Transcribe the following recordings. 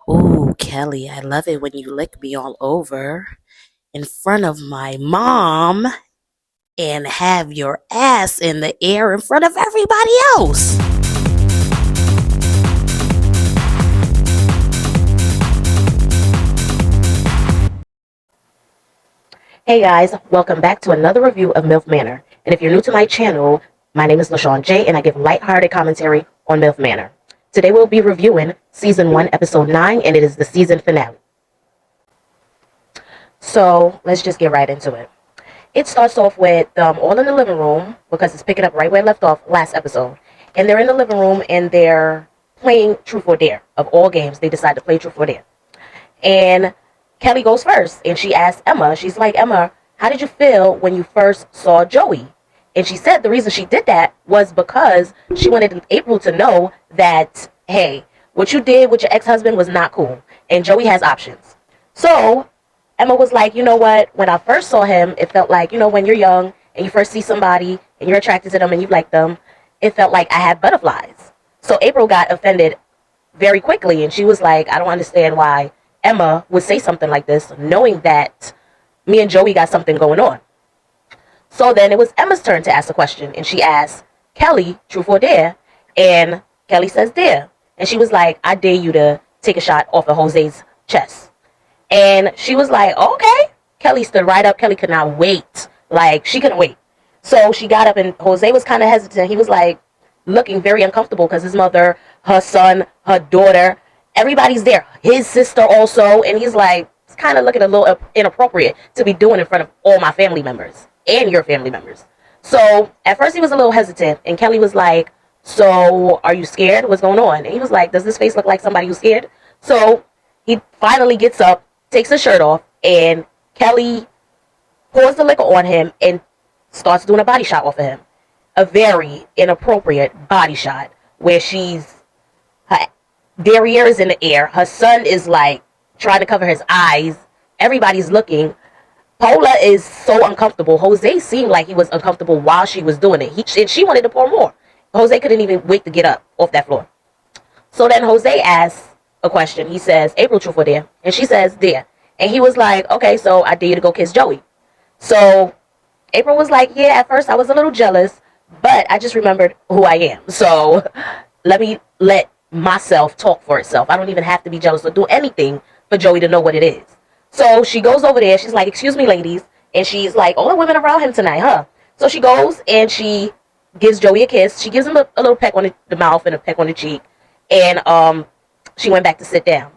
Ooh, Kelly, I love it when you lick me all over in front of my mom and have your ass in the air in front of everybody else. Hey guys, welcome back to another review of Milf Manor. And if you're new to my channel, my name is LaShawn J, and I give lighthearted commentary on Milf Manor. Today we'll be reviewing Season 1, Episode 9, and it is the season finale. So let's just get right into it. It starts off with them all in the living room because it's picking up right where it left off last episode. And they're in the living room and they're playing Truth or Dare. Of all games, they decide to play Truth or Dare. And Kelly goes first and she asks Emma, she's like, Emma, how did you feel when you first saw Joey? And she said the reason she did that was because she wanted April to know that, hey, what you did with your ex-husband was not cool. And Joey has options. So Emma was like, you know what? When I first saw him, it felt like, when you're young and you first see somebody and you're attracted to them and you like them, it felt like I had butterflies. So April got offended very quickly and she was like, I don't understand why Emma would say something like this, knowing that me and Joey got something going on. So then it was Emma's turn to ask the question and she asked Kelly, truth or dare? And Kelly says dare. And she was like, I dare you to take a shot off of Jose's chest. And she was like, okay. Kelly stood right up. Kelly could not wait. Like, she couldn't wait. So she got up and Jose was kind of hesitant. He was like looking very uncomfortable because his mother, her son, her daughter, everybody's there. His sister also. And he's like, it's kind of looking a little inappropriate to be doing in front of all my family members and your family members. So at first he was a little hesitant. And Kelly was like, so are you scared? What's going on? And he was like, does this face look like somebody who's scared? So he finally gets up, takes his shirt off, and Kelly pours the liquor on him and starts doing a body shot off of him. A very inappropriate body shot where her derriere is in the air. Her son is like trying to cover his eyes. Everybody's looking. Paula is so uncomfortable. Jose seemed like he was uncomfortable while she was doing it. And she wanted to pour more. Jose couldn't even wait to get up off that floor. So then Jose asks a question. He says, April, truth or dare? And she says, dare. And he was like, okay, so I dare you to go kiss Joey. So April was like, yeah, at first I was a little jealous, but I just remembered who I am. So let me let myself talk for itself. I don't even have to be jealous or do anything for Joey to know what it is. So she goes over there. She's like, excuse me, ladies. And she's like, all the women around him tonight, huh? So she goes and she gives Joey a kiss. She gives him a little peck on the mouth and a peck on the cheek. And she went back to sit down.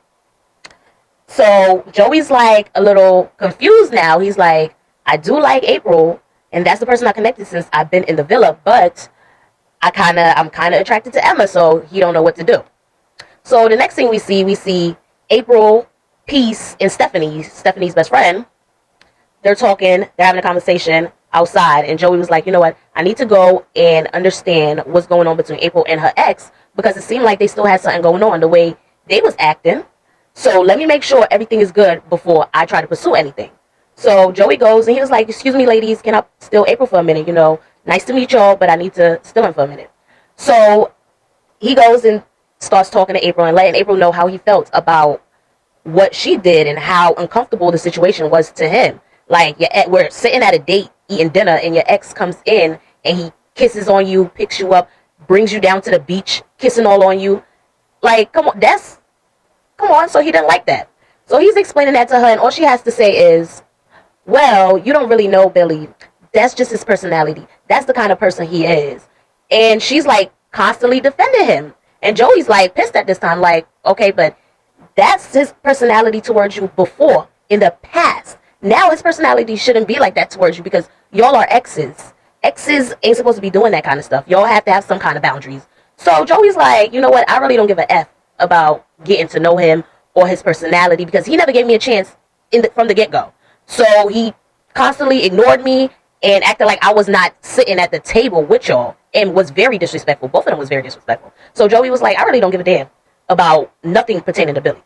So Joey's like a little confused now. He's like, I do like April, and that's the person I connected since I've been in the villa, but I'm kind of attracted to Emma, so he don't know what to do. So the next thing we see April, Peace, and Stephanie's best friend. They're talking, they're having a conversation outside, and Joey was like, you know what, I need to go and understand what's going on between April and her ex, because it seemed like they still had something going on the way they was acting. So let me make sure everything is good before I try to pursue anything. So Joey goes and he was like, excuse me, ladies, can I steal April for a minute? Nice to meet y'all, but I need to steal him for a minute. So he goes and starts talking to April and letting April know how he felt about what she did and how uncomfortable the situation was to him. Like, we're sitting at a date eating dinner and your ex comes in and he kisses on you, picks you up, brings you down to the beach, kissing all on you. Like, come on. So he didn't like that. So he's explaining that to her, and all she has to say is, well, you don't really know Billy. That's just his personality. That's the kind of person he is. And she's like constantly defending him. And Joey's like pissed at this time, like, okay, but that's his personality towards you before, in the past. Now his personality shouldn't be like that towards you because y'all are exes. Exes ain't supposed to be doing that kind of stuff. Y'all have to have some kind of boundaries. So Joey's like, you know what? I really don't give a F about getting to know him or his personality because he never gave me a chance from the get-go. So he constantly ignored me and acted like I was not sitting at the table with y'all and was very disrespectful. Both of them was very disrespectful. So Joey was like, I really don't give a damn about nothing pertaining to Billy.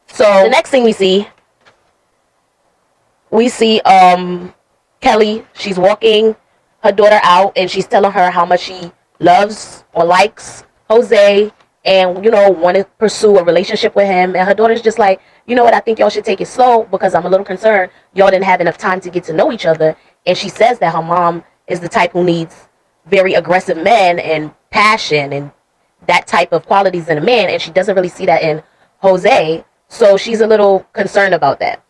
So the next thing we see Kelly. She's walking her daughter out and she's telling her how much she loves or likes Jose and, want to pursue a relationship with him. And her daughter's just like, you know what, I think y'all should take it slow because I'm a little concerned y'all didn't have enough time to get to know each other. And she says that her mom is the type who needs very aggressive men and passion and that type of qualities in a man, and she doesn't really see that in Jose. So she's a little concerned about that.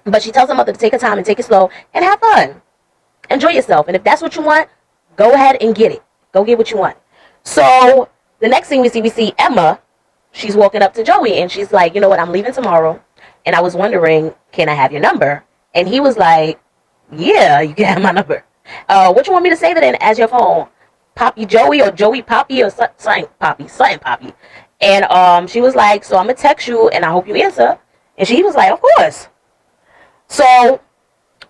But she tells her mother to take her time and take it slow and have fun. Enjoy yourself. And if that's what you want, go ahead and get it. Go get what you want. So the next thing we see Emma. She's walking up to Joey and she's like, you know what, I'm leaving tomorrow. And I was wondering, can I have your number? And he was like, yeah, you can have my number. What you want me to save it in as your phone? Poppy Joey or Joey Poppy or something Poppy. And she was like, so I'm going to text you and I hope you answer. And she was like, of course. So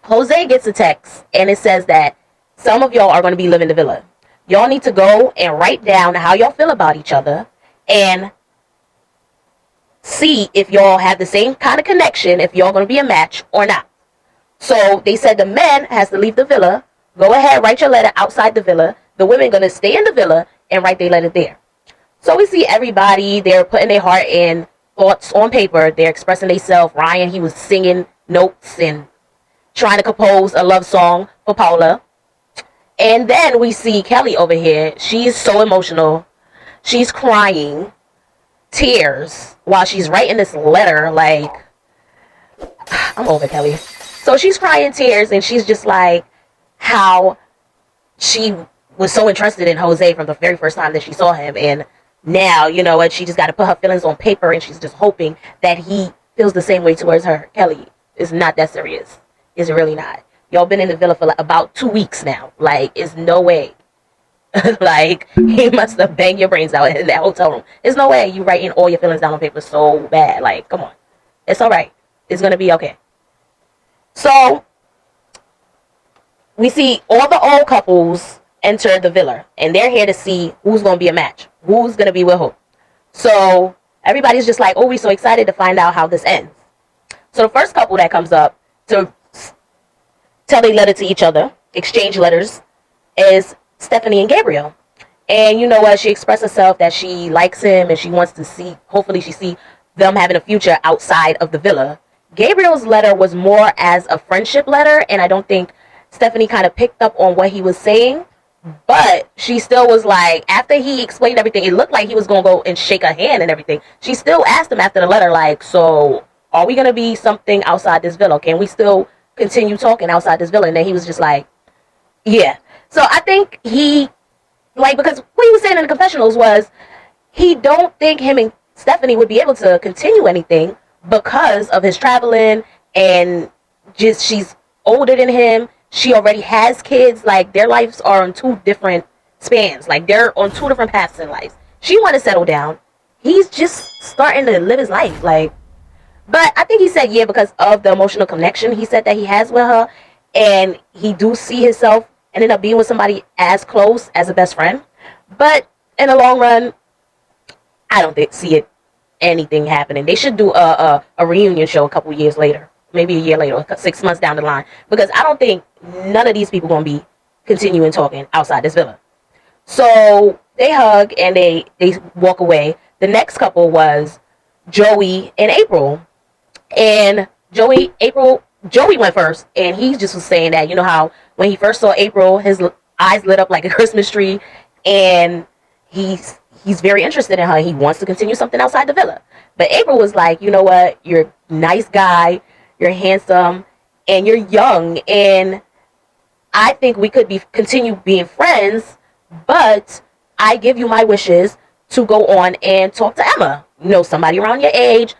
Jose gets a text and it says that some of y'all are going to be living the villa. Y'all need to go and write down how y'all feel about each other and see if y'all have the same kind of connection, if y'all going to be a match or not. So they said the men has to leave the villa. Go ahead, write your letter outside the villa. The women going to stay in the villa and write their letter there. So we see everybody, they're putting their heart and thoughts on paper. They're expressing themselves. Ryan, he was singing notes and trying to compose a love song for Paula. And then we see Kelly over here. She is so emotional. She's crying tears while she's writing this letter. Like, I'm over Kelly. So she's crying tears and she's just like how she was so interested in Jose from the very first time that she saw him. And now, you know what, she just got to put her feelings on paper and she's just hoping that he feels the same way towards her. Kelly, it's not that serious. It's really not. Y'all been in the villa for like about 2 weeks now. Like, it's no way. Like, he must have banged your brains out in that hotel room. There's no way you writing all your feelings down on paper so bad. Like, come on. It's all right. It's going to be okay. So, we see all the old couples enter the villa. And they're here to see who's going to be a match. Who's going to be with who. So, everybody's just like, oh, we're so excited to find out how this ends. So, the first couple that comes up to tell their letter to each other, exchange letters, is Stephanie and Gabriel. And you know what, she expressed herself that she likes him and she wants to see, hopefully she see them having a future outside of the villa. Gabriel's letter was more as a friendship letter, and I don't think Stephanie kind of picked up on what he was saying, but she still was like, after he explained everything, it looked like he was going to go and shake her hand and everything. She still asked him after the letter, like, so are we going to be something outside this villa? Can we still continue talking outside this villa? And then he was just like, yeah. So I think he, like, because what he was saying in the confessionals was he don't think him and Stephanie would be able to continue anything because of his traveling, and just she's older than him. She already has kids. Like, their lives are on 2 different spans. Like, they're on 2 different paths in life. She want to settle down. He's just starting to live his life. Like, but I think he said yeah because of the emotional connection he said that he has with her, and he do see himself ended up being with somebody as close as a best friend. But in the long run, I don't see it anything happening. They should do a reunion show a couple years later, maybe a year later, 6 months down the line, because I don't think none of these people gonna be continuing talking outside this villa. So they hug and they walk away. The next couple was Joey and April, and Joey went first, and he just was saying that, you know how when he first saw April, his eyes lit up like a Christmas tree, and he's very interested in her. He wants to continue something outside the villa. But April was like, you know what, you're a nice guy, you're handsome, and you're young, and I think we could continue being friends, but I give you my wishes to go on and talk to Emma. You know, somebody around your age,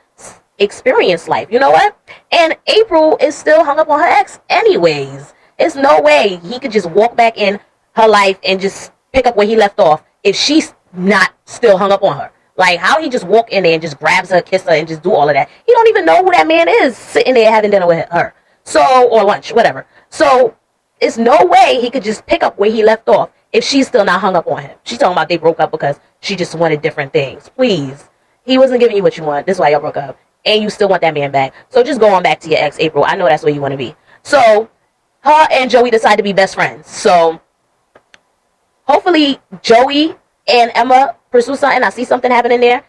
experience life, you know what? And April is still hung up on her ex anyways. There's no way he could just walk back in her life and just pick up where he left off if she's not still hung up on her. Like, how he just walk in there and just grabs her, kiss her, and just do all of that. He don't even know who that man is sitting there having dinner with her. So, or lunch, whatever. So, it's no way he could just pick up where he left off if she's still not hung up on him. She's talking about they broke up because she just wanted different things. Please. He wasn't giving you what you want. This is why y'all broke up. And you still want that man back. So just go on back to your ex, April. I know that's where you want to be. So, her and Joey decide to be best friends. So, hopefully, Joey and Emma pursue something, I see something happening there.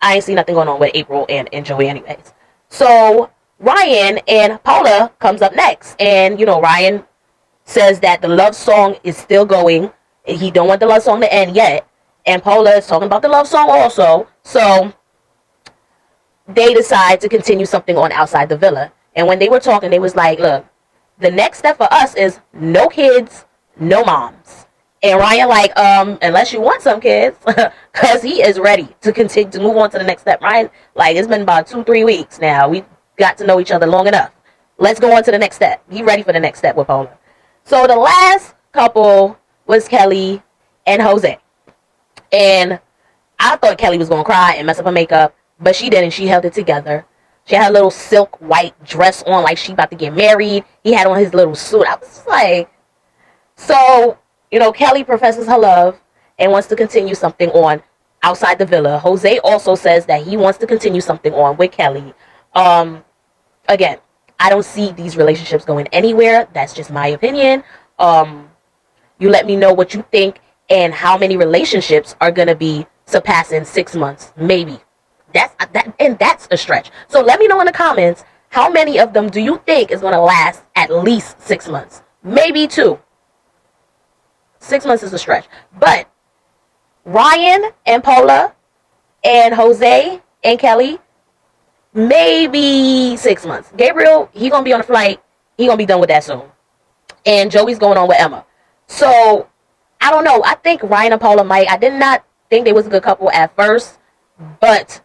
I ain't see nothing going on with April and Joey anyways. So Ryan and Paula comes up next. And, you know, Ryan says that the love song is still going. He don't want the love song to end yet. And Paula is talking about the love song also. So they decide to continue something on outside the villa. And when they were talking, they was like, look, the next step for us is no kids, no moms. And Ryan like, unless you want some kids, because he is ready to continue to move on to the next step. Ryan, like, it's been about 2-3 weeks now. We got to know each other long enough. Let's go on to the next step. He ready for the next step with Paula. So the last couple was Kelly and Jose. And I thought Kelly was going to cry and mess up her makeup, but she didn't. She held it together. She had a little silk white dress on like she about to get married. He had on his little suit. I was like, so, you know, Kelly professes her love and wants to continue something on outside the villa. Jose also says that he wants to continue something on with Kelly. Again, I don't see these relationships going anywhere. That's just my opinion. You let me know what you think and how many relationships are going to be surpassing 6 months, maybe. That's a stretch. So let me know in the comments, how many of them do you think is going to last at least 6 months? Maybe 2. 6 months is a stretch. But Ryan and Paula and Jose and Kelly, maybe 6 months. Gabriel, he going to be on a flight. He going to be done with that soon. And Joey's going on with Emma. So, I don't know. I think Ryan and Paula might. I did not think they was a good couple at first. But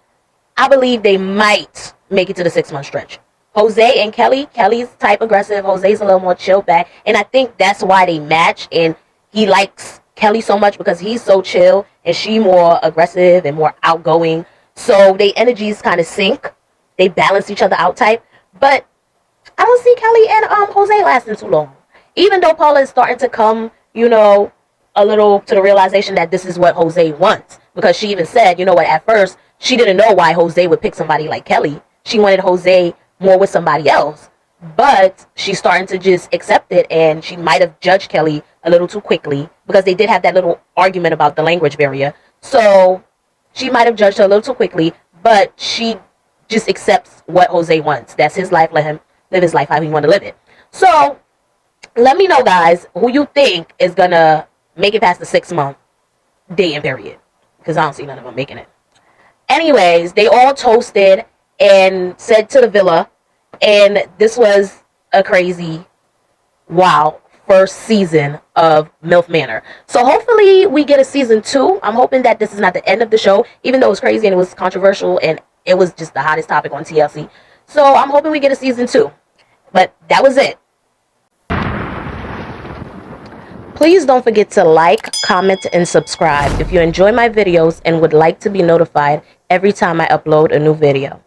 I believe they might make it to the 6 month stretch. Jose and Kelly. Kelly's type aggressive. Jose's a little more chilled back. And I think that's why they match. And he likes Kelly so much because he's so chill. And she more aggressive and more outgoing. So their energies kind of sync. They balance each other out type. But I don't see Kelly and Jose lasting too long. Even though Paula is starting to come, you know, a little to the realization that this is what Jose wants. Because she even said, you know what, at first, she didn't know why Jose would pick somebody like Kelly. She wanted Jose more with somebody else. But she's starting to just accept it, and she might have judged Kelly a little too quickly because they did have that little argument about the language barrier. So she might have judged her a little too quickly, but she just accepts what Jose wants. That's his life. Let him live his life how he want to live it. So let me know, guys, who you think is going to make it past the 6 month dating period. Because I don't see none of them making it. Anyways, they all toasted and said to the villa. And this was a crazy, wow, first season of Milf Manor. So hopefully we get a season 2. I'm hoping that this is not the end of the show. Even though it was crazy and it was controversial and it was just the hottest topic on TLC. So I'm hoping we get a season 2. But that was it. Please don't forget to like, comment, and subscribe if you enjoy my videos and would like to be notified every time I upload a new video.